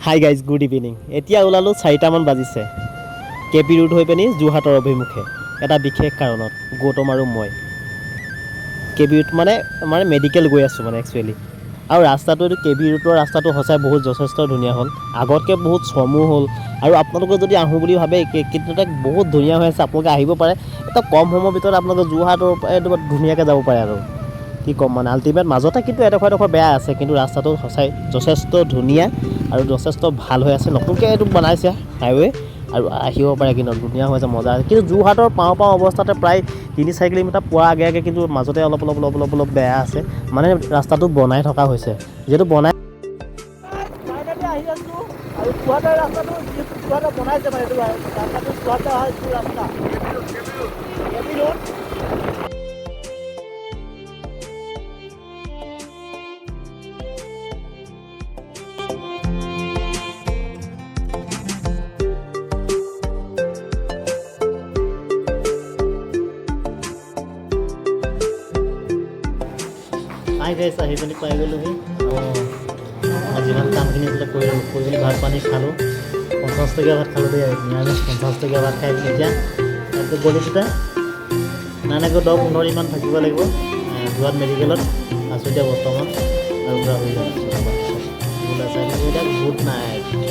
Hi guys good evening. এতিয়া ওলালোঁ 4টামান বাজিছে কে পি ৰোড হৈ পিনি যোৰহাটৰ অভিমুখে এটা বিশেষ কাৰণত। গৌতম আৰু মই কে পি ৰোড মানে মেডিকেল গৈ আছোঁ একচুৱেলি। আৰু ৰাস্তাটো এইটো কে পি ৰোডৰ ৰাস্তাটো সঁচাই বহুত যথেষ্ট ধুনীয়া হ'ল, আগতকৈ বহুত চমু হ'ল। আৰু আপোনালোকে যদি আহোঁ বুলি ভাবে এইকেইদিনতে বহুত ধুনীয়া হৈ আছে, আপোনালোকে আহিব পাৰে। এটা কম সময়ৰ ভিতৰত আপোনালোকে যোৰহাটৰ এইটো ধুনীয়াকৈ যাব পাৰে আৰু কি ক'ম আল্টিমেট। মাজতে কিন্তু এডোখৰ বেয়া আছে, কিন্তু ৰাস্তাটো সঁচাই যথেষ্ট ধুনীয়া আৰু যথেষ্ট ভাল হৈ আছে। নতুনকৈ এইটো বনাইছে হাইৱে, আৰু আহিব পাৰে কিন্তু ধুনীয়া হৈ আছে, মজা আছে। কিন্তু যোৰহাটৰ পাওঁ অৱস্থাতে প্ৰায় 3-4 কিলোমিটাৰ পোৱাৰ আগে কিন্তু মাজতে অলপ বেয়া আছে। ৰাস্তাটো বনাই থকা হৈছে, যিহেতু বনাই আহি আছোঁ। আৰু যোৰহাটৰ ৰাস্তাটো যিহেতু যোৰহাটৰ বনাইছে এইটো ৰাস্তাটো যোৰহাটৰ হয় যিটো ৰাস্তা K P road. Hi guys, আহি পিনি পাই গ'লোহি। যিমান কামখিনি আছিলে কৰি পিনি ভাত পানী খালোঁ। 50 টকীয়া ভাত খালোঁ দেই, নিৰামিষ 50 টকীয়া ভাত খাই পিনি এতিয়া গলিটোতে নাইনাকৈ 10-15 দিনমান থাকিব লাগিব যোৰহাট মেডিকেলত। আছোঁ এতিয়া বৰ্তমান, আৰু পূৰা হৈ যাব। Good night.